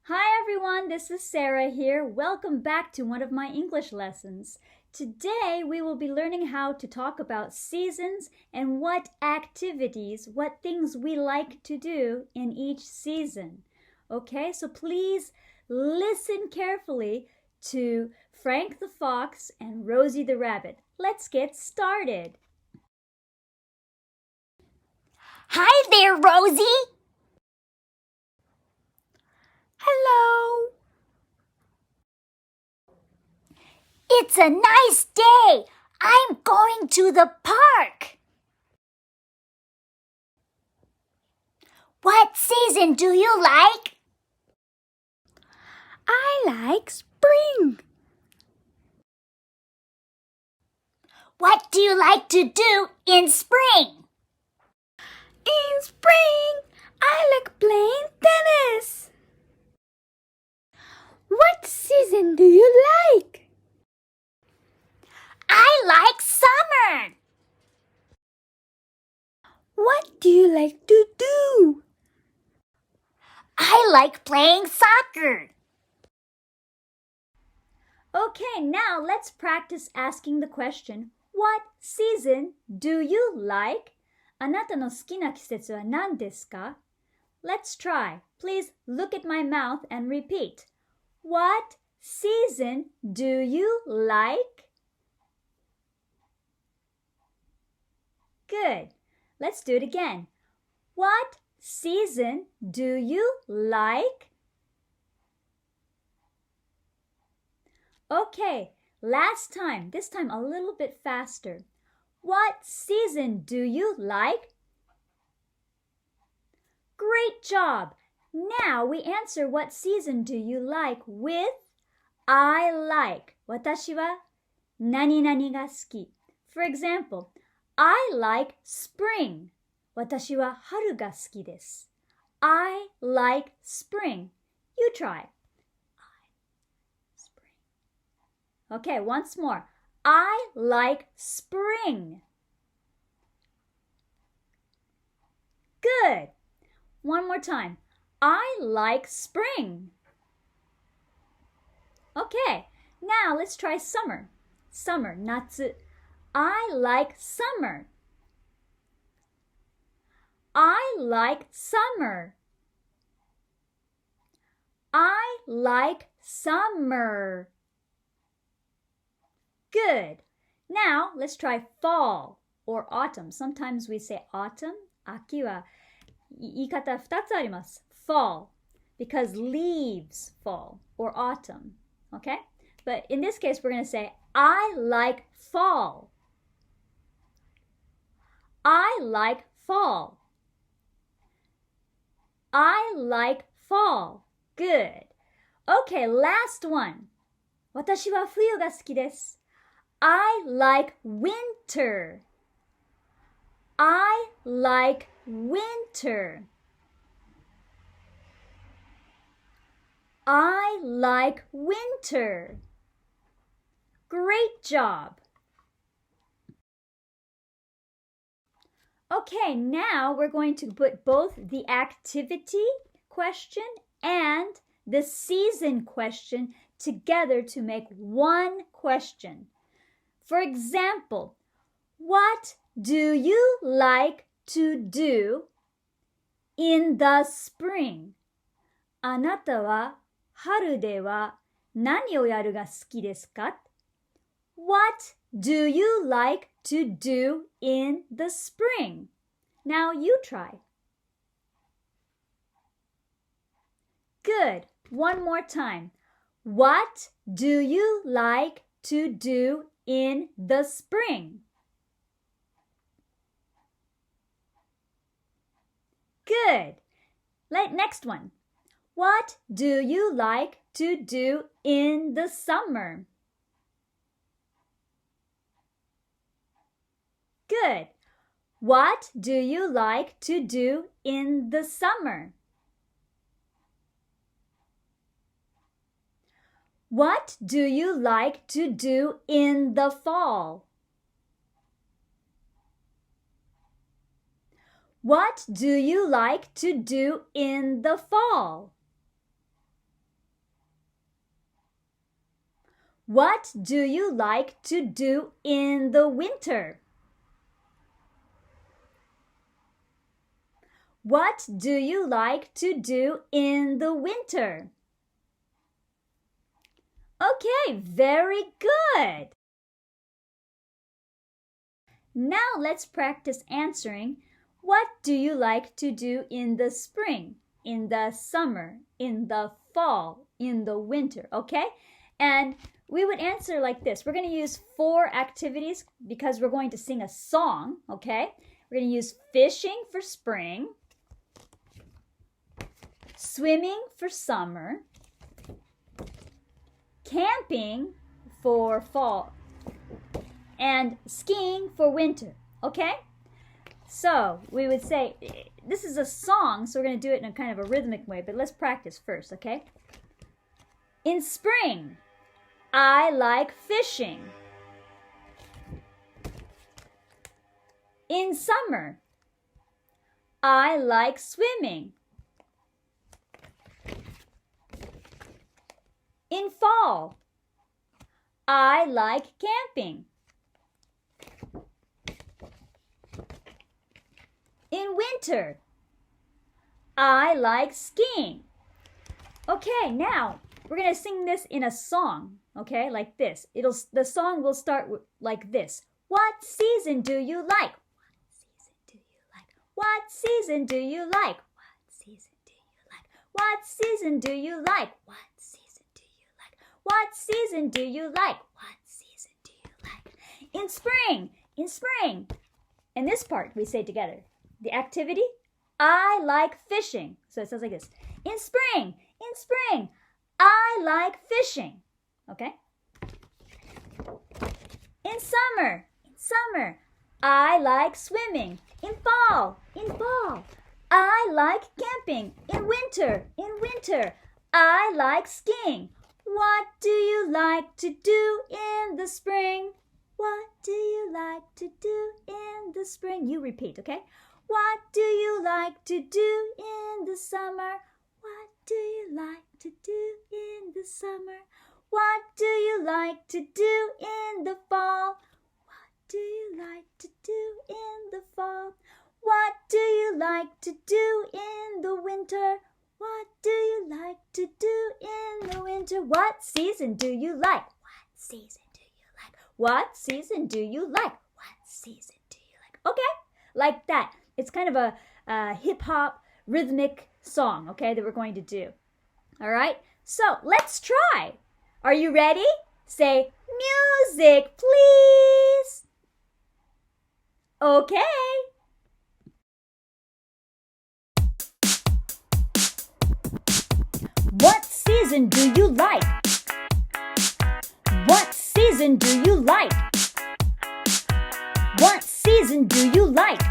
Hi everyone, this is Sarah here. Welcome back to one of my English lessons. Today we will be learning how to talk about seasons and what activities, what things we like to do in each season. Okay, so please listen carefully to Frank the Fox and Rosie the Rabbit. Let's get started. Hi there, Rosie. Hello. It's a nice day. I'm going to the park. What season do you like? I like spring. What do you like to do in spring? In spring, I like playing tennis. What season do you like? I like summer. What do you like to do? I like playing soccer. Okay, now let's practice asking the question, What season do you like? あなたの好きな季節は何ですか? Let's try. Please look at my mouth and repeat. What season do you like? Good. Let's do it again. What season do you like? Okay, last time. This time a little bit faster. What season do you like? Great job! Now we answer what season do you like with I like. 私は何々が好き. For example, I like spring. 私は春が好きです. I like spring. You try. Okay, once more. I like spring. Good. One more time. I like spring. Okay, now let's try summer. Summer, 夏. I like summer. I like summer. I like summer. Good. Now let's try fall or autumn. Sometimes we say autumn. 秋は言い方2つあります. Fall, because leaves fall, or autumn. Okay? But in this case, we're going to say, I like fall. I like fall. I like fall. Good. Okay, last one. 私は冬が好きです. I like winter. I like winter. I like winter. Great job. Okay, now we're going to put both the activity question and the season question together to make one question. For example, what do you like to do in the spring? あなたは春では何をやるが好きですか? What do you like to do in the spring? Now you try. Good. One more time. What do you like to do in the spring? Good. Next one. What do you like to do in the summer? Good. What do you like to do in the summer? What do you like to do in the fall? What do you like to do in the fall? What do you like to do in the winter? What do you like to do in the winter? Okay, very good. Now let's practice answering. What do you like to do in the spring, in the summer, in the fall, in the winter? Okay? And we would answer like this. We're going to use 4 activities because we're going to sing a song. Okay? We're going to use fishing for spring, swimming for summer, camping for fall, and skiing for winter. Okay? So we would say, this is a song, so we're going to do it in a kind of a rhythmic way, but let's practice first, okay? In spring, I like fishing. In summer, I like swimming. In fall, I like camping. In winter, I like skiing. Okay, now we're going to sing this in a song, okay, like this. The song will start like this. What season do you like? What season do you like? What season do you like? What season do you like? What season do you like? What season do you like? In spring. And this part we say together. The activity, I like fishing. So it sounds like this. In spring, I like fishing. Okay? In summer, I like swimming. In fall, I like camping. In winter, I like skiing. What do you like to do in the spring? What do you like to do in the spring? You repeat, okay? What do you like to do in the summer? What do you like to do in the summer? What do you like to do in the fall? What do you like to do in the fall? What do you like to do in the winter? What do you like to do in the winter? What season do you like? What season do you like? What season do you like? What season do you like? Okay, like that. It's kind of a hip-hop rhythmic song, okay, that we're going to do. All right? So let's try. Are you ready? Say, music, please. Okay. What season do you like? What season do you like? What season do you like?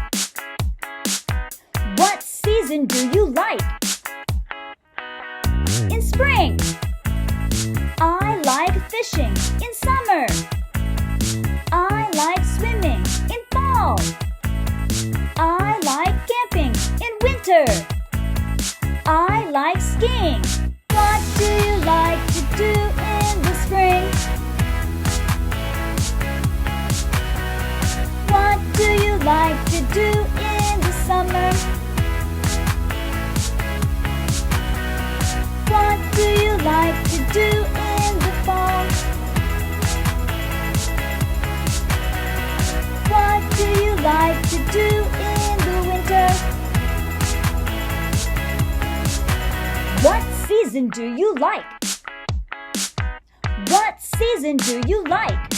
What season do you like? In spring, I like fishing. In summer, I like swimming. In fall, I like camping. In winter, I like skiing. What do you like to do in the spring? What do you like to do in the summer? What do you like to do in the fall? What do you like to do in the winter? What season do you like? What season do you like?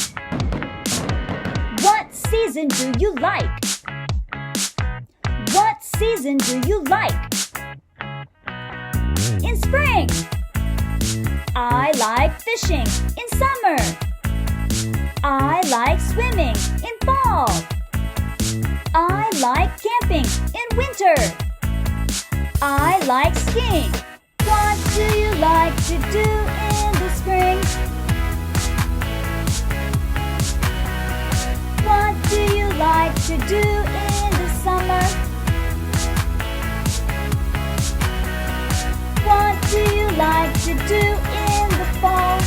What season do you like? What season do you like? In spring, I like fishing. In summer, I like swimming. In fall, I like camping. In winter, I like skiing. What do you like to do in the spring? What do you like to do in the summer? What do you like to do in the fall?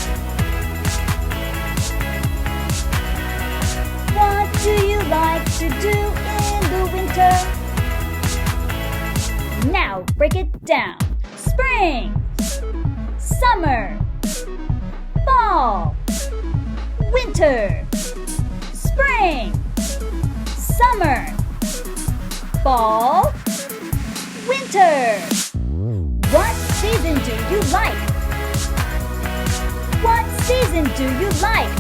Now break it down. Spring, summer, fall, winter. Spring, summer, fall, winter. What season do you like? What season do you like?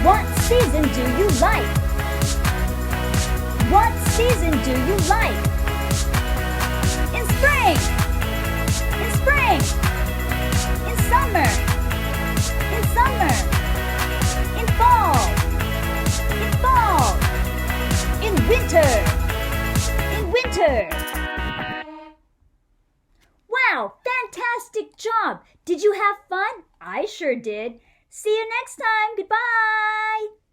What season do you like? What season do you like? In spring, in spring, in summer, in summer, in fall, in winter, in winter. Wow, fantastic job! Did you have fun? I sure did. See you next time. Goodbye.